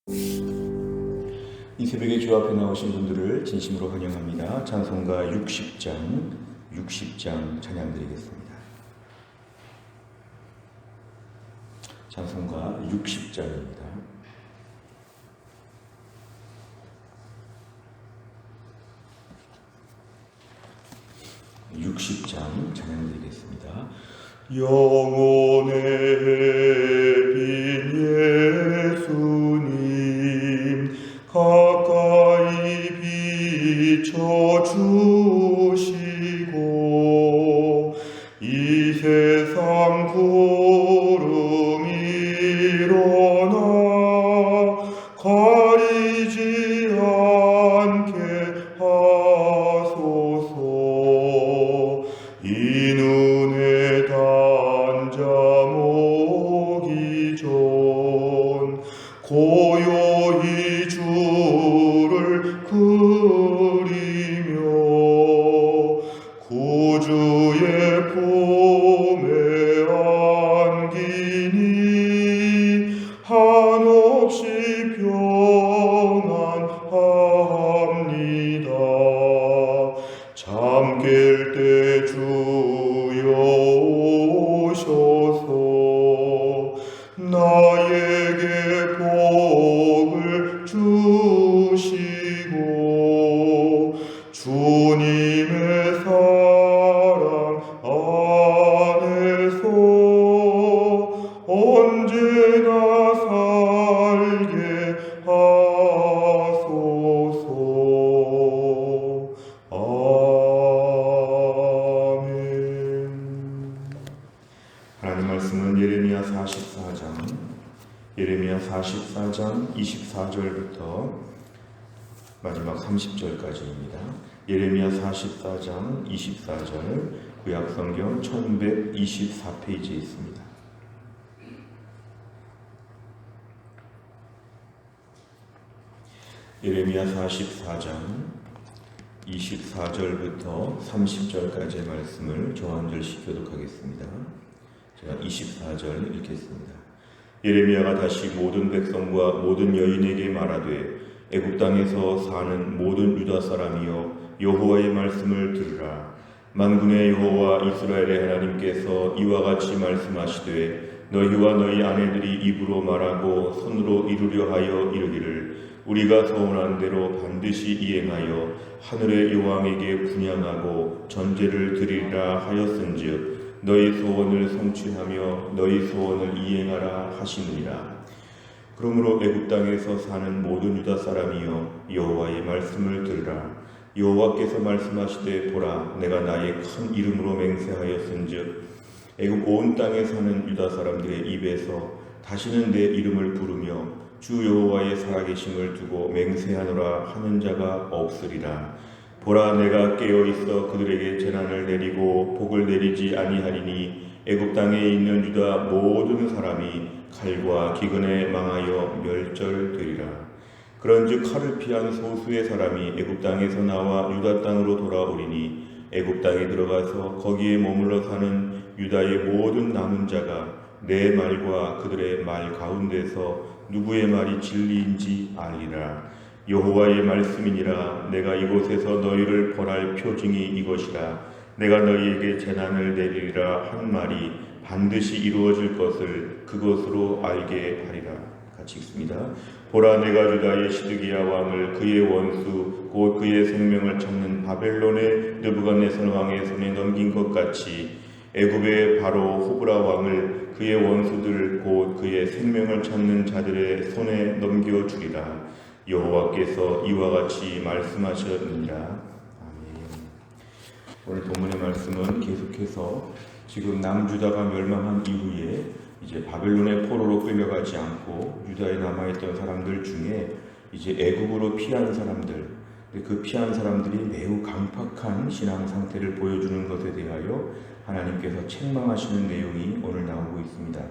이 새벽에 주 앞에 나오신 분들을 진심으로 환영합니다. 찬송가 60장 찬양 드리겠습니다. 찬송가 60장입니다. 찬양 드리겠습니다. 영혼의 빈 예수님 가까이 비춰주시고 이 세상 구름 일어나 가리지 않게 하소서. 이 눈에 단잠 오기 전 고요히 주를 그리며 구주의 품에 안기니 한없이 평안합니다. 잠 깰 때 주여 오셔서 나에게 복을 주시고 주님의 사랑 안에서 언제나 살게 하소서. 아멘. 하나님 말씀은 예레미야 44장 24절부터 마지막 30절까지입니다. 예레미야 44장 24절 구약성경 1124페이지에 있습니다. 예레미야 44장 24절부터 30절까지의 말씀을 저 한 절씩 교독하겠습니다. 제가 24절 읽겠습니다. 예레미야가 다시 모든 백성과 모든 여인에게 말하되 애굽 땅에서 사는 모든 유다 사람이여 여호와의 말씀을 들으라. 만군의 여호와 이스라엘의 하나님께서 이와 같이 말씀하시되 너희와 너희 아내들이 입으로 말하고 손으로 이루려 하여 이르기를 우리가 소원한 대로 반드시 이행하여 하늘의 여왕에게 분향하고 전제를 드리리라 하였은즉 너희 소원을 성취하며 너희 소원을 이행하라 하시느니라. 그러므로 애굽 땅에서 사는 모든 유다 사람이여 여호와의 말씀을 들으라. 여호와께서 말씀하시되 보라 내가 나의 큰 이름으로 맹세하였은즉 애굽 온 땅에 사는 유다 사람들의 입에서 다시는 내 이름을 부르며 주 여호와의 살아계심을 두고 맹세하노라 하는 자가 없으리라. 보라 내가 깨어있어 그들에게 재난을 내리고 복을 내리지 아니하리니 애굽 땅에 있는 유다 모든 사람이 칼과 기근에 망하여 멸절되리라. 그런즉 칼을 피한 소수의 사람이 애굽 땅에서 나와 유다 땅으로 돌아오리니 애굽 땅에 들어가서 거기에 머물러 사는 유다의 모든 남은 자가 내 말과 그들의 말 가운데서 누구의 말이 진리인지 알리라. 여호와의 말씀이니라. 내가 이곳에서 너희를 벌할 표징이 이것이라. 내가 너희에게 재난을 내리리라 한 말이 반드시 이루어질 것을 그것으로 알게 하리라. 같이 읽습니다. 보라 내가 유다의 시드기야 왕을 그의 원수 곧 그의 생명을 찾는 바벨론의 느부갓네살 왕의 손에 넘긴 것 같이 애굽의 바로 호브라 왕을 그의 원수들 곧 그의 생명을 찾는 자들의 손에 넘겨주리라. 여호와께서 이와 같이 말씀하셨느니라. 아멘. 오늘 본문의 말씀은 계속해서 지금 남유다가 멸망한 이후에 이제 바벨론의 포로로 끌려가지 않고 유다에 남아있던 사람들 중에 이제 애굽으로 피한 사람들, 그 피한 사람들이 매우 강팍한 신앙 상태를 보여주는 것에 대하여 하나님께서 책망하시는 내용이 오늘 나오고 있습니다.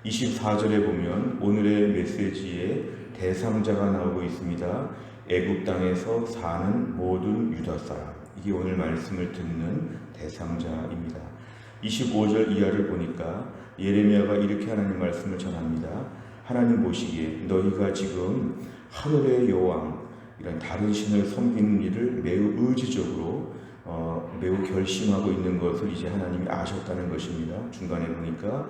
24절에 보면 오늘의 메시지의 대상자가 나오고 있습니다. 애굽 땅에서 사는 모든 유다 사람. 이게 오늘 말씀을 듣는 대상자입니다. 25절 이하를 보니까 예레미야가 이렇게 하나님 말씀을 전합니다. 하나님 보시기에 너희가 지금 하늘의 여왕 이런 다른 신을 섬기는 일을 매우 의지적으로 매우 결심하고 있는 것을 이제 하나님이 아셨다는 것입니다. 중간에 보니까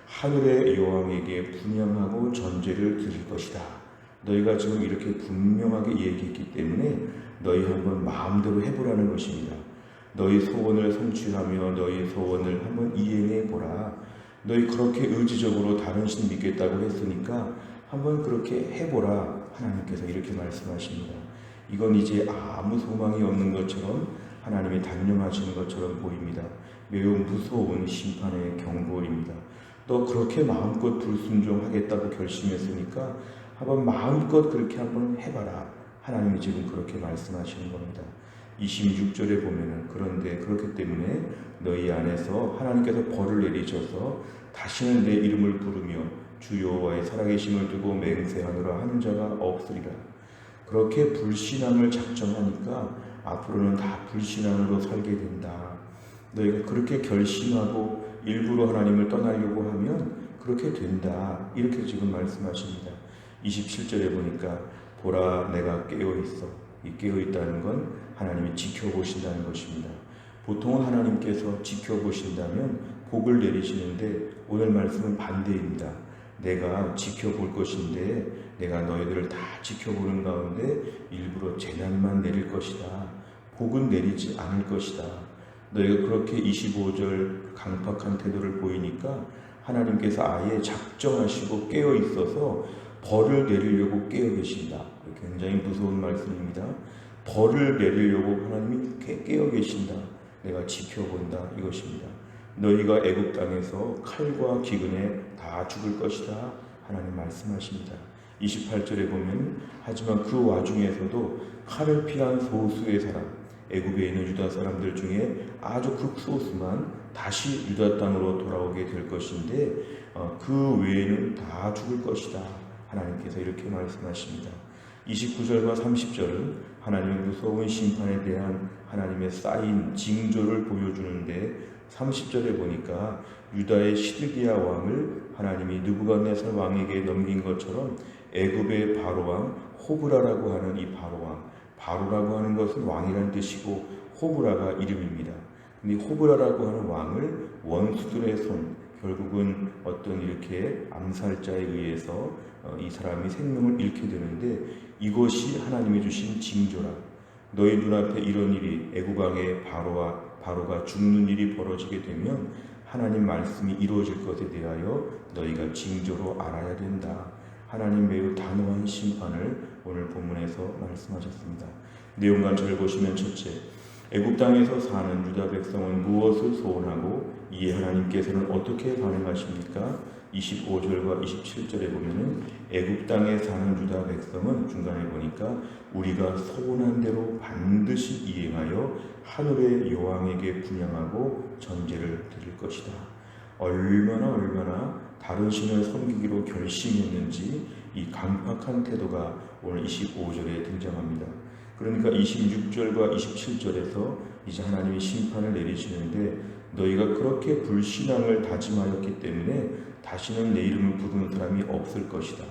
하늘의 여왕에게 분향하고 전제를 드릴 것이다. 너희가 지금 이렇게 분명하게 얘기했기 때문에 너희 한번 마음대로 해보라는 것입니다. 너희 소원을 성취하며 너희 소원을 한번 이행해보라. 너희 그렇게 의지적으로 다른 신 믿겠다고 했으니까 한번 그렇게 해보라. 하나님께서 이렇게 말씀하십니다. 이건 이제 아무 소망이 없는 것처럼 하나님이 단념하시는 것처럼 보입니다. 매우 무서운 심판의 경고입니다. 너 그렇게 마음껏 불순종하겠다고 결심했으니까 한번 마음껏 그렇게 한번 해봐라. 하나님이 지금 그렇게 말씀하시는 겁니다. 26절에 보면은 그런데 그렇기 때문에 너희 안에서 하나님께서 벌을 내리셔서 다시는 내 이름을 부르며 주 여호와의 살아계심을 두고 맹세하노라 하는 자가 없으리라. 그렇게 불신앙을 작정하니까 앞으로는 다 불신앙으로 살게 된다. 너희가 그렇게 결심하고 일부러 하나님을 떠나려고 하면 그렇게 된다. 이렇게 지금 말씀하십니다. 27절에 보니까 보라 내가 깨어있어. 이 깨어있다는 건 하나님이 지켜보신다는 것입니다. 보통은 하나님께서 지켜보신다면 복을 내리시는데 오늘 말씀은 반대입니다. 내가 지켜볼 것인데 내가 너희들을 다 지켜보는 가운데 일부러 재난만 내릴 것이다. 복은 내리지 않을 것이다. 너희가 그렇게 25절 강팍한 태도를 보이니까 하나님께서 아예 작정하시고 깨어 있어서 벌을 내리려고 깨어 계신다. 굉장히 무서운 말씀입니다. 벌을 내리려고 하나님이 깨어 계신다. 내가 지켜본다. 이것입니다. 너희가 애굽 땅에서 칼과 기근에 다 죽을 것이다. 하나님 말씀하십니다. 28절에 보면 하지만 그 와중에서도 칼을 피한 소수의 사람, 애굽에 있는 유다 사람들 중에 아주 극소수만 다시 유다 땅으로 돌아오게 될 것인데 그 외에는 다 죽을 것이다. 하나님께서 이렇게 말씀하십니다. 29절과 30절은 하나님의 무서운 심판에 대한 하나님의 쌓인 징조를 보여주는데 30절에 보니까 유다의 시드기야 왕을 하나님이 느부갓네살 왕에게 넘긴 것처럼 애굽의 바로왕 호브라라고 하는 이 바로라고 하는 것은 왕이라는 뜻이고 호브라가 이름입니다. 근데 호브라라고 하는 왕을 원수들의 손, 결국은 어떤 이렇게 암살자에 의해서 이 사람이 생명을 잃게 되는데 이것이 하나님이 주신 징조라. 너희 눈앞에 이런 일이 애굽 왕의 바로가 죽는 일이 벌어지게 되면 하나님 말씀이 이루어질 것에 대하여 너희가 징조로 알아야 된다. 하나님 매우 단호한 심판을 오늘 본문에서 말씀하셨습니다. 내용만 잘 보시면 첫째, 애굽 땅에서 사는 유다 백성은 무엇을 소원하고 이에 하나님께서는 어떻게 반응하십니까? 25절과 27절에 보면은 애굽 땅에 사는 유다 백성은 중간에 보니까 우리가 소원한 대로 반드시 이행하여 하늘의 여왕에게 분향하고 전제를 드릴 것이다. 얼마나 다른 신을 섬기기로 결심했는지 이 강팍한 태도가 오늘 25절에 등장합니다. 그러니까 26절과 27절에서 이제 하나님이 심판을 내리시는데 너희가 그렇게 불신앙을 다짐하였기 때문에 다시는 내 이름을 부르는 사람이 없을 것이다.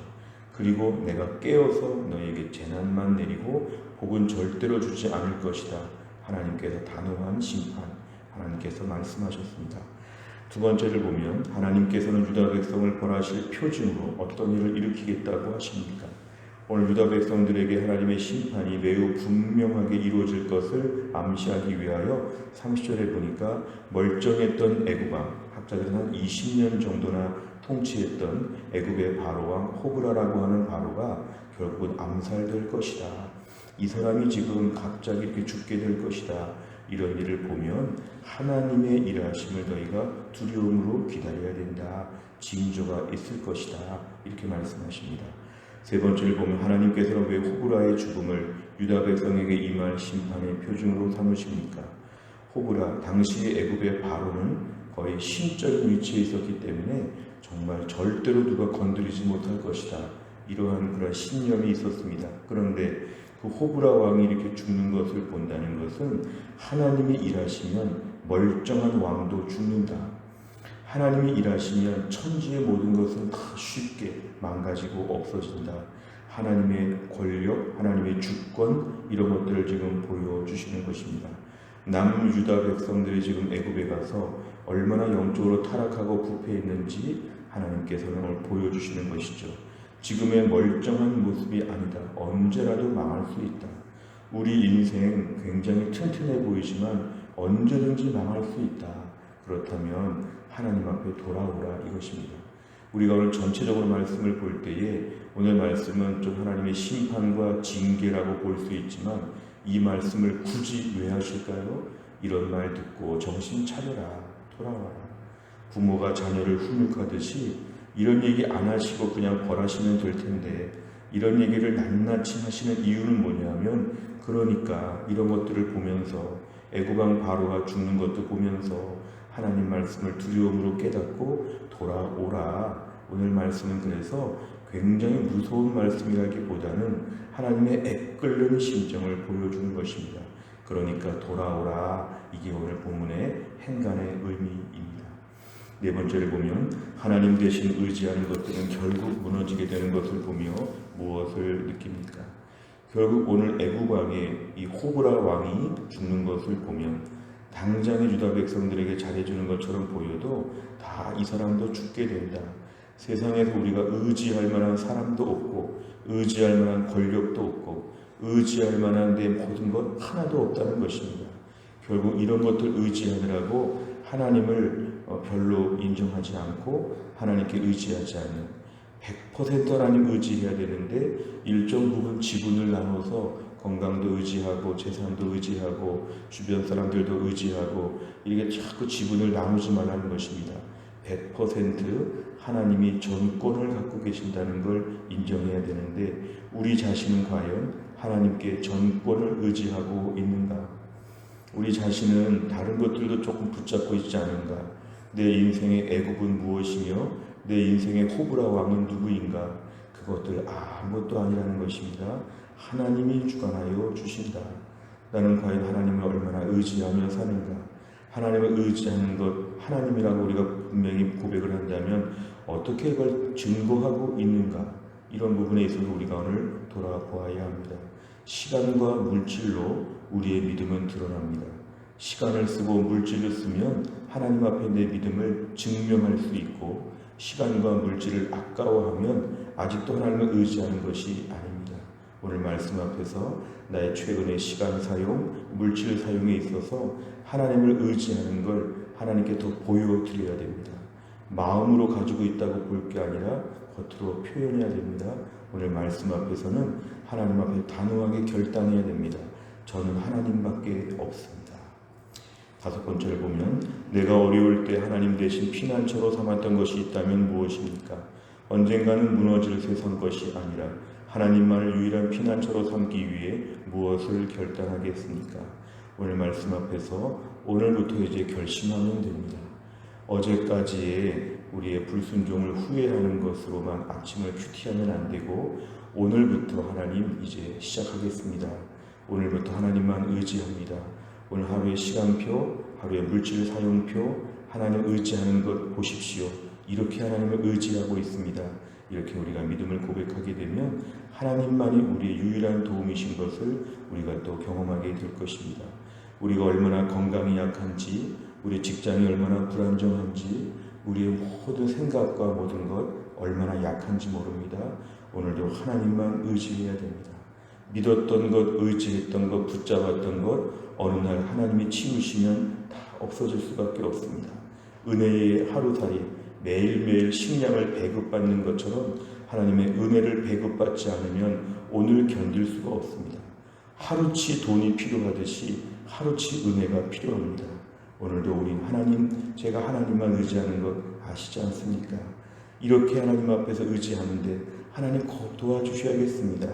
그리고 내가 깨어서 너희에게 재난만 내리고 복은 절대로 주지 않을 것이다. 하나님께서 단호한 심판, 하나님께서 말씀하셨습니다. 두 번째를 보면 하나님께서는 유다 백성을 벌하실 표징으로 어떤 일을 일으키겠다고 하십니까? 오늘 유다 백성들에게 하나님의 심판이 매우 분명하게 이루어질 것을 암시하기 위하여 30절에 보니까 멀쩡했던 애굽 왕, 학자들은 한 20년 정도나 통치했던 애굽의 바로왕 호브라라고 하는 바로가 결국은 암살될 것이다. 이 사람이 지금 갑자기 이렇게 죽게 될 것이다. 이런 일을 보면 하나님의 일하심을 너희가 두려움으로 기다려야 된다. 징조가 있을 것이다. 이렇게 말씀하십니다. 세 번째를 보면 하나님께서는 왜 호브라의 죽음을 유다 백성에게 임할 심판의 표징으로 삼으십니까? 호브라, 당시 애굽의 바로는 거의 신적인 위치에 있었기 때문에 정말 절대로 누가 건드리지 못할 것이다. 이러한 그런 신념이 있었습니다. 그런데 그 호브라 왕이 이렇게 죽는 것을 본다는 것은 하나님이 일하시면 멀쩡한 왕도 죽는다. 하나님이 일하시면 천지의 모든 것은 다 쉽게 망가지고 없어진다. 하나님의 권력, 하나님의 주권 이런 것들을 지금 보여주시는 것입니다. 남유다 백성들이 지금 애굽에 가서 얼마나 영적으로 타락하고 부패했는지 하나님께서는 오늘 보여주시는 것이죠. 지금의 멀쩡한 모습이 아니다. 언제라도 망할 수 있다. 우리 인생 굉장히 튼튼해 보이지만 언제든지 망할 수 있다. 그렇다면 하나님 앞에 돌아오라 이것입니다. 우리가 오늘 전체적으로 말씀을 볼 때에 오늘 말씀은 좀 하나님의 심판과 징계라고 볼 수 있지만 이 말씀을 굳이 왜 하실까요? 이런 말 듣고 정신 차려라, 돌아와라. 부모가 자녀를 훈육하듯이 이런 얘기 안 하시고 그냥 벌하시면 될 텐데 이런 얘기를 낱낱이 하시는 이유는 뭐냐면 그러니까 이런 것들을 보면서 애굽왕 바로가 죽는 것도 보면서 하나님 말씀을 두려움으로 깨닫고 돌아오라. 오늘 말씀은 그래서 굉장히 무서운 말씀이라기보다는 하나님의 애끓는 심정을 보여주는 것입니다. 그러니까 돌아오라. 이게 오늘 본문의 행간의 의미입니다. 네 번째를 보면 하나님 대신 의지하는 것들은 결국 무너지게 되는 것을 보며 무엇을 느낍니까? 결국 오늘 애굽 왕의 이 호브라 왕이 죽는 것을 보면 당장의 유다 백성들에게 잘해주는 것처럼 보여도 다 이 사람도 죽게 된다. 세상에서 우리가 의지할 만한 사람도 없고 의지할 만한 권력도 없고 의지할 만한 내 모든 것 하나도 없다는 것입니다. 결국 이런 것들 의지하느라고 하나님을 별로 인정하지 않고 하나님께 의지하지 않는 100% 하나님 의지해야 되는데 일정 부분 지분을 나눠서 건강도 의지하고 재산도 의지하고 주변 사람들도 의지하고 이렇게 자꾸 지분을 나누지 말라는 것입니다. 100% 하나님이 전권을 갖고 계신다는 걸 인정해야 되는데 우리 자신은 과연 하나님께 전권을 의지하고 있는가? 우리 자신은 다른 것들도 조금 붙잡고 있지 않은가? 내 인생의 애굽은 무엇이며 내 인생의 호브라 왕은 누구인가? 그것들 아무것도 아니라는 것입니다. 하나님이 주관하여 주신다. 나는 과연 하나님을 얼마나 의지하며 사는가? 하나님을 의지하는 것, 하나님이라고 우리가 분명히 고백을 한다면 어떻게 그걸 증거하고 있는가? 이런 부분에 있어서 우리가 오늘 돌아보아야 합니다. 시간과 물질로 우리의 믿음은 드러납니다. 시간을 쓰고 물질을 쓰면 하나님 앞에 내 믿음을 증명할 수 있고 시간과 물질을 아까워하면 아직도 하나님을 의지하는 것이 아닙니다. 오늘 말씀 앞에서 나의 최근의 시간 사용, 물질 사용에 있어서 하나님을 의지하는 걸 하나님께 더 보여드려야 됩니다. 마음으로 가지고 있다고 볼 게 아니라 겉으로 표현해야 됩니다. 오늘 말씀 앞에서는 하나님 앞에 단호하게 결단해야 됩니다. 저는 하나님밖에 없습니다. 다섯 번째를 보면 내가 어려울 때 하나님 대신 피난처로 삼았던 것이 있다면 무엇입니까? 언젠가는 무너질 세상 것이 아니라 하나님만을 유일한 피난처로 삼기 위해 무엇을 결단하겠습니까? 오늘 말씀 앞에서 오늘부터 이제 결심하면 됩니다. 어제까지의 우리의 불순종을 후회하는 것으로만 아침을 큐티하면 안 되고 오늘부터 하나님 이제 시작하겠습니다. 오늘부터 하나님만 의지합니다. 오늘 하루의 시간표, 하루의 물질 사용표, 하나님 의지하는 것 보십시오. 이렇게 하나님을 의지하고 있습니다. 이렇게 우리가 믿음을 고백하게 되면 하나님만이 우리의 유일한 도움이신 것을 우리가 또 경험하게 될 것입니다. 우리가 얼마나 건강이 약한지, 우리 직장이 얼마나 불안정한지, 우리의 모든 생각과 모든 것 얼마나 약한지 모릅니다. 오늘도 하나님만 의지해야 됩니다. 믿었던 것, 의지했던 것, 붙잡았던 것 어느 날 하나님이 치우시면 다 없어질 수밖에 없습니다. 은혜의 하루살이 매일매일 식량을 배급받는 것처럼 하나님의 은혜를 배급받지 않으면 오늘 견딜 수가 없습니다. 하루치 돈이 필요하듯이 하루치 은혜가 필요합니다. 오늘도 우린 하나님, 제가 하나님만 의지하는 것 아시지 않습니까? 이렇게 하나님 앞에서 의지하는데 하나님 꼭 도와주셔야겠습니다.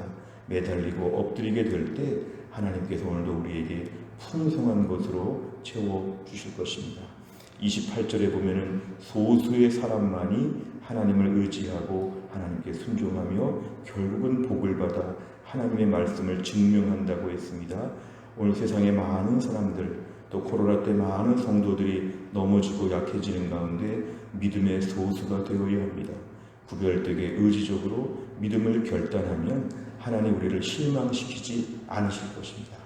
매달리고 엎드리게 될 때 하나님께서 오늘도 우리에게 풍성한 것으로 채워주실 것입니다. 28절에 보면은 소수의 사람만이 하나님을 의지하고 하나님께 순종하며 결국은 복을 받아 하나님의 말씀을 증명한다고 했습니다. 오늘 세상에 많은 사람들 또 코로나 때 많은 성도들이 넘어지고 약해지는 가운데 믿음의 소수가 되어야 합니다. 구별되게 의지적으로 믿음을 결단하면 하나님 우리를 실망시키지 않으실 것입니다.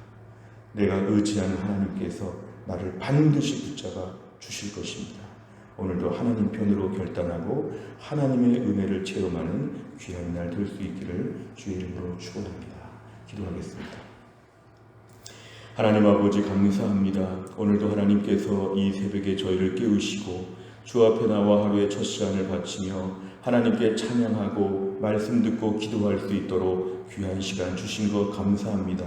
내가 의지하는 하나님께서 나를 반드시 붙잡아 주실 것입니다. 오늘도 하나님 편으로 결단하고 하나님의 은혜를 체험하는 귀한 날 될 수 있기를 주의 이름으로 축원합니다. 기도하겠습니다. 하나님 아버지 감사합니다. 오늘도 하나님께서 이 새벽에 저희를 깨우시고 주 앞에 나와 하루의 첫 시간을 바치며 하나님께 찬양하고 말씀 듣고 기도할 수 있도록 귀한 시간 주신 것 감사합니다.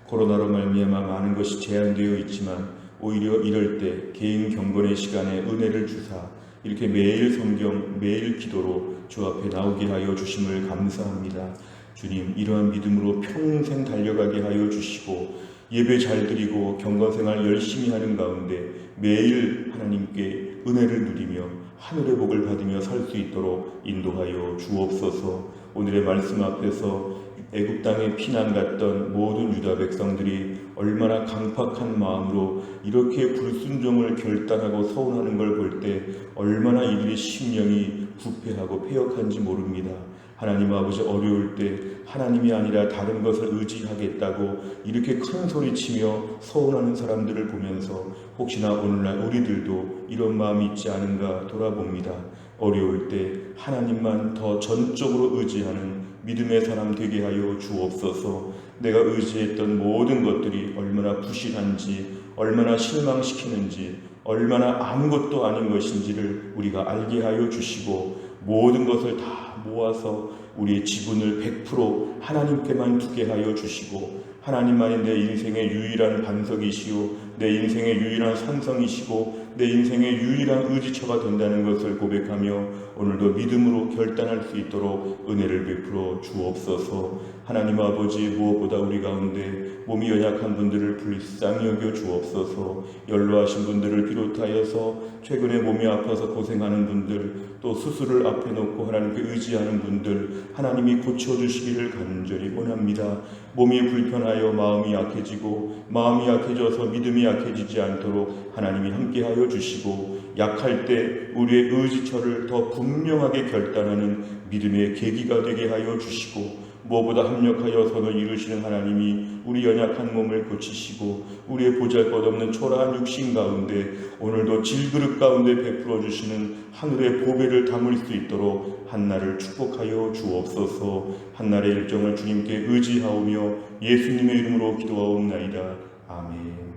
코로나로 말미암아 많은 것이 제한되어 있지만 오히려 이럴 때 개인 경건의 시간에 은혜를 주사 이렇게 매일 성경, 매일 기도로 주 앞에 나오게 하여 주심을 감사합니다. 주님, 이러한 믿음으로 평생 달려가게 하여 주시고 예배 잘 드리고 경건생활 열심히 하는 가운데 매일 하나님께 은혜를 누리며 하늘의 복을 받으며 살 수 있도록 인도하여 주옵소서. 오늘의 말씀 앞에서 애굽 땅에 피난 갔던 모든 유다 백성들이 얼마나 강팍한 마음으로 이렇게 불순종을 결단하고 서운하는 걸 볼 때 얼마나 이들의 심령이 부패하고 패역한지 모릅니다. 하나님 아버지, 어려울 때 하나님이 아니라 다른 것을 의지하겠다고 이렇게 큰 소리치며 서운하는 사람들을 보면서 혹시나 오늘날 우리들도 이런 마음이 있지 않은가 돌아봅니다. 어려울 때 하나님만 더 전적으로 의지하는 믿음의 사람 되게 하여 주옵소서. 내가 의지했던 모든 것들이 얼마나 부실한지, 얼마나 실망시키는지, 얼마나 아무것도 아닌 것인지를 우리가 알게 하여 주시고 모든 것을 다 모아서 우리의 지분을 100% 하나님께만 두게 하여 주시고 하나님만이 내 인생의 유일한 반석이시오, 내 인생의 유일한 산성이시고 내 인생의 유일한 의지처가 된다는 것을 고백하며 오늘도 믿음으로 결단할 수 있도록 은혜를 베풀어 주옵소서. 하나님 아버지, 무엇보다 우리 가운데 몸이 연약한 분들을 불쌍히 여겨 주옵소서. 연로하신 분들을 비롯하여서 최근에 몸이 아파서 고생하는 분들, 또 수술을 앞에 놓고 하나님께 의지하는 분들 하나님이 고쳐주시기를 간절히 원합니다. 몸이 불편하여 마음이 약해지고 마음이 약해져서 믿음이 약해지지 않도록 하나님이 함께하여 주시고 약할 때 우리의 의지처를 더 분명하게 결단하는 믿음의 계기가 되게 하여 주시고 무엇보다 합력하여 선을 이루시는 하나님이 우리 연약한 몸을 고치시고 우리의 보잘것없는 초라한 육신 가운데 오늘도 질그릇 가운데 베풀어 주시는 하늘의 보배를 담을 수 있도록 한날을 축복하여 주옵소서. 한날의 일정을 주님께 의지하오며 예수님의 이름으로 기도하옵나이다. 아멘.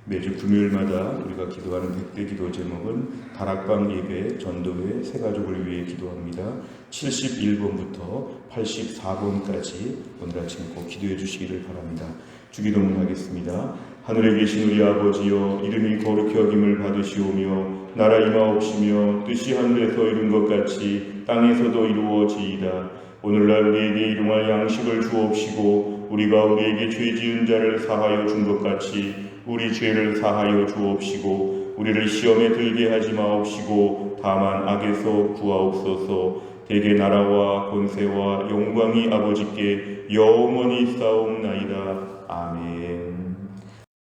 매주 금요일마다 우리가 기도하는 100대 기도 제목은 다락방 예배 전도회 새가족을 위해 기도합니다. 71번부터 84번까지 오늘 아침 꼭 기도해 주시기를 바랍니다. 주기도문 하겠습니다. 하늘에 계신 우리 아버지여, 이름이 거룩히 여김을 받으시오며 나라 임하옵시며 뜻이 하늘에서 이룬 것 같이 땅에서도 이루어지이다. 오늘날 우리에게 일용할 양식을 주옵시고 우리가 우리에게 죄 지은 자를 사하여 준 것 같이 우리 죄를 사하여 주옵시고 우리를 시험에 들게 하지 마옵시고 다만 악에서 구하옵소서. 대개 나라와 권세와 영광이 아버지께 영원히 있사옵나이다. 아멘.